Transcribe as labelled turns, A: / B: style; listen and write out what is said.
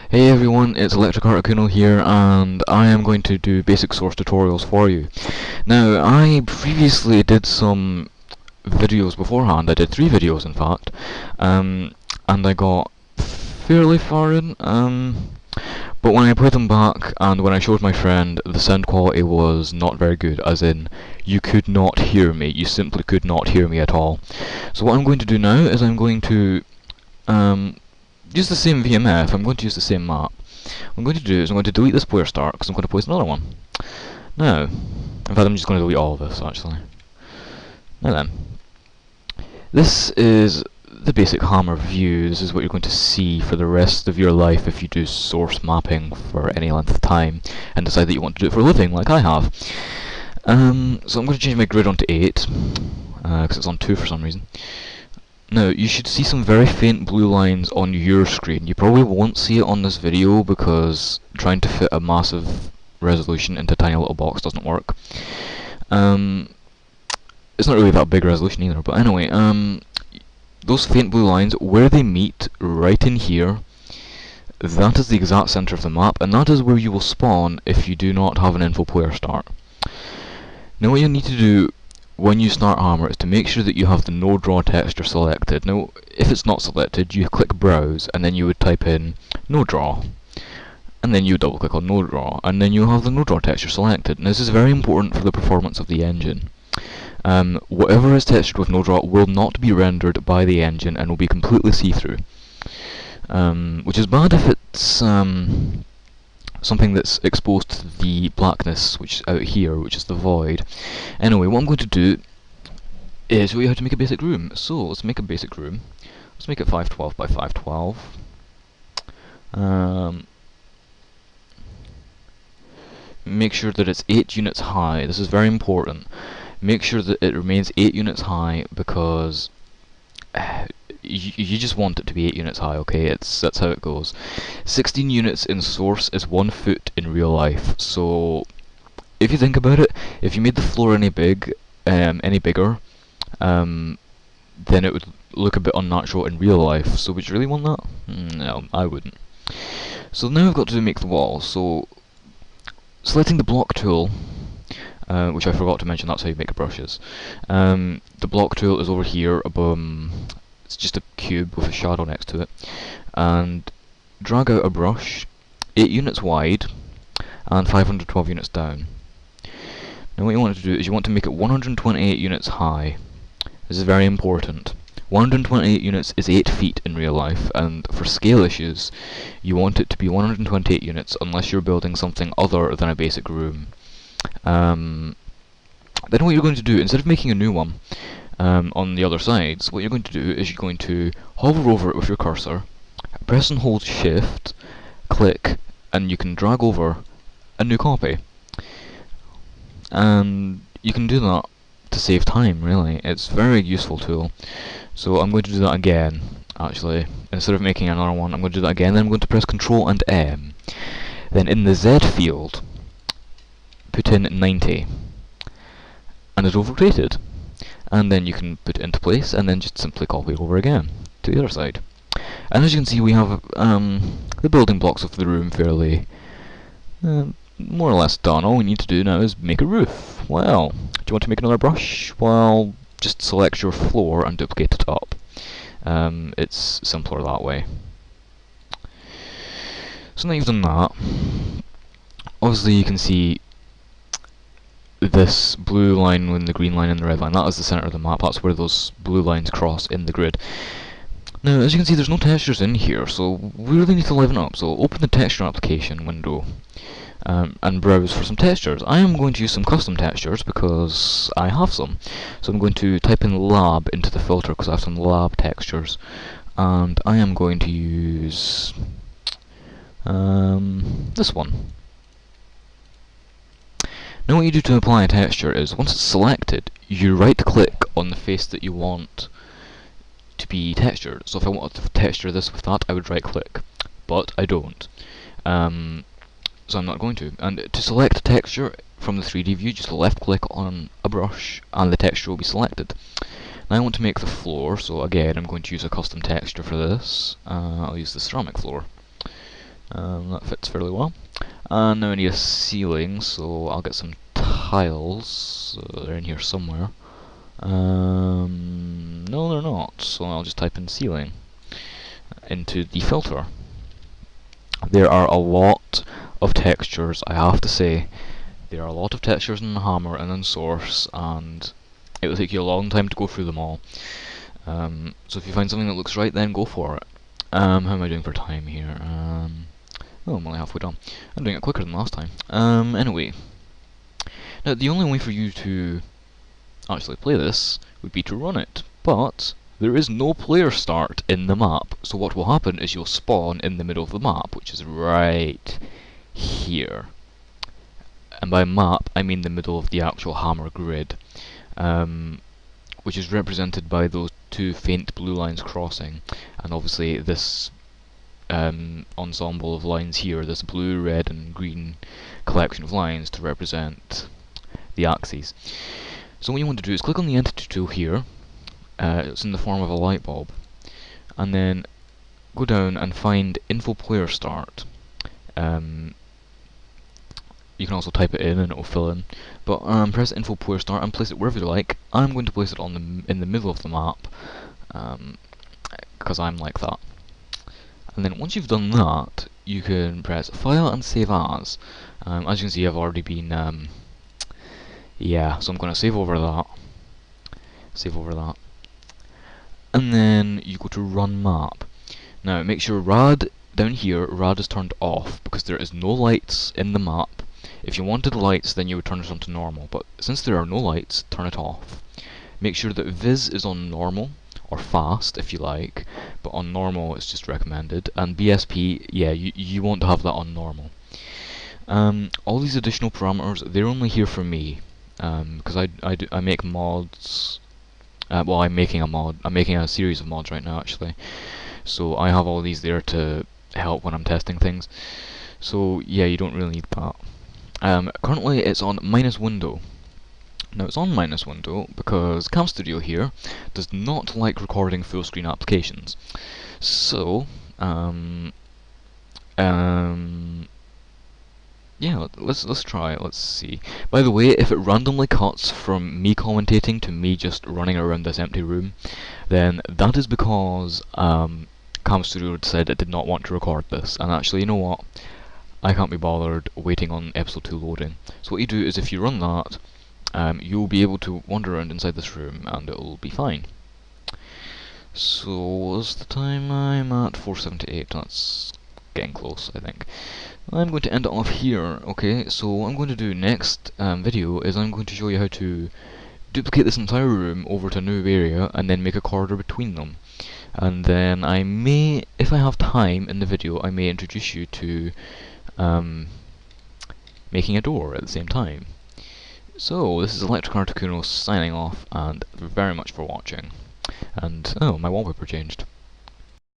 A: Hey everyone, it's Electricarticuno here, and I am going to do basic source tutorials for you. Now, I previously did some videos beforehand. I did 3 videos in fact, and I got fairly far in, but when I played them back and when I showed my friend, the sound quality was not very good, as in, you could not hear me, you simply could not hear me at all. So what I'm going to do now is I'm going to use the same VMF. I'm going to use the same map. What I'm going to do is I'm going to delete this player start because I'm going to place another one. Now, in fact I'm just going to delete all of this actually. Now then, this is the basic hammer view. This is what you're going to see for the rest of your life if you do source mapping for any length of time and decide that you want to do it for a living like I have. So I'm going to change my grid onto 8 because it's on 2 for some reason. Now, you should see some very faint blue lines on your screen. You probably won't see it on this video because trying to fit a massive resolution into a tiny little box doesn't work. It's not really that big resolution either, but anyway, those faint blue lines, where they meet, right in here, that is the exact center of the map, and that is where you will spawn if you do not have an info player start. Now what you need to do when you start Hammer is to make sure that you have the no draw texture selected. Now, if it's not selected, you click browse and then you would type in no draw, and then you double click on no draw, and then you have the no draw texture selected. Now this is very important for the performance of the engine. Whatever is textured with no draw will not be rendered by the engine and will be completely see-through, which is bad if it's something that's exposed to the blackness, which is out here, which is the void. Anyway, what I'm going to do is show you how to make a basic room. So, let's make a basic room. Let's make it 512 by 512. Make sure that it's 8 units high. This is very important. Make sure that it remains 8 units high because you just want it to be 8 units high, okay? That's how it goes. 16 units in Source is 1 foot in real life, so if you think about it, if you made the floor any bigger, then it would look a bit unnatural in real life. So would you really want that? No, I wouldn't. So now I've got to make the wall. So selecting the block tool, which I forgot to mention, that's how you make brushes. The block tool is over here above. It's just a cube with a shadow next to it, and drag out a brush 8 units wide and 512 units down. Now what you want to do is you want to make it 128 units high. This is very important. 128 units is 8 feet in real life, and for scale issues you want it to be 128 units unless you're building something other than a basic room. Then what you're going to do, instead of making a new one, on the other sides, what you're going to do is you're going to hover over it with your cursor, press and hold shift, click, and you can drag over a new copy. And you can do that to save time, really. It's a very useful tool. So I'm going to do that again, actually. Instead of making another one, I'm going to do that again, then I'm going to press Ctrl and M. Then in the Z field, put in 90. And it'll rotate it. And then you can put it into place and then just simply copy it over again to the other side. And as you can see, we have the building blocks of the room fairly more or less done. All we need to do now is make a roof. Well, do you want to make another brush? Well, just select your floor and duplicate it up. It's simpler that way. So now you've done that, obviously you can see this blue line and the green line and the red line. That is the center of the map. That's where those blue lines cross in the grid. Now, as you can see, there's no textures in here, so we really need to liven up. So open the texture application window and browse for some textures. I am going to use some custom textures because I have some. So I'm going to type in lab into the filter because I have some lab textures, and I am going to use this one. Now what you do to apply a texture is, once it's selected, you right click on the face that you want to be textured. So if I wanted to texture this with that, I would right click, but I don't. So I'm not going to. And to select a texture from the 3D view, just left click on a brush and the texture will be selected. Now I want to make the floor, so again I'm going to use a custom texture for this. I'll use the ceramic floor. That fits fairly well. And now I need a ceiling, so I'll get some tiles. They're in here somewhere. No, they're not, so I'll just type in ceiling into the filter. There are a lot of textures, I have to say. There are a lot of textures in Hammer and in Source, and it will take you a long time to go through them all. So if you find something that looks right, then go for it. How am I doing for time here? Oh, I'm only halfway done. I'm doing it quicker than last time. Anyway. Now, the only way for you to actually play this would be to run it, but there is no player start in the map, so what will happen is you'll spawn in the middle of the map, which is right here. And by map, I mean the middle of the actual Hammer grid, which is represented by those two faint blue lines crossing, and obviously this ensemble of lines here, this blue, red and green collection of lines to represent the axes. So what you want to do is click on the entity tool here, it's in the form of a light bulb, and then go down and find info player start. You can also type it in and it will fill in, but press info player start and place it wherever you like. I'm going to place it on in the middle of the map, because I'm like that. And then once you've done that, you can press File and Save As. As you can see, I've already been, yeah, so I'm going to save over that. Save over that. And then you go to Run Map. Now make sure RAD, down here, RAD is turned off, because there is no lights in the map. If you wanted lights, then you would turn it on to normal, but since there are no lights, turn it off. Make sure that Viz is on normal, or fast if you like, but on normal it's just recommended, and BSP, yeah, you want to have that on normal. All these additional parameters, they're only here for me, because I make mods, well, I'm making a series of mods right now actually, so I have all these there to help when I'm testing things, so yeah, you don't really need that. Currently it's on -window. Now it's on -window because Cam Studio here does not like recording full screen applications. So, yeah, let's try it, let's see. By the way, if it randomly cuts from me commentating to me just running around this empty room, then that is because Cam Studio said it did not want to record this, and actually, you know what? I can't be bothered waiting on episode 2 loading. So what you do is if you run that, you'll be able to wander around inside this room and it'll be fine. So what's the time? I'm at 4:78, that's getting close I think. I'm going to end it off here, okay, so what I'm going to do next video is I'm going to show you how to duplicate this entire room over to a new area and then make a corridor between them. And then I may, if I have time in the video, I may introduce you to making a door at the same time. So, this is Electricarticuno signing off, and very much for watching. And, oh, my wallpaper changed.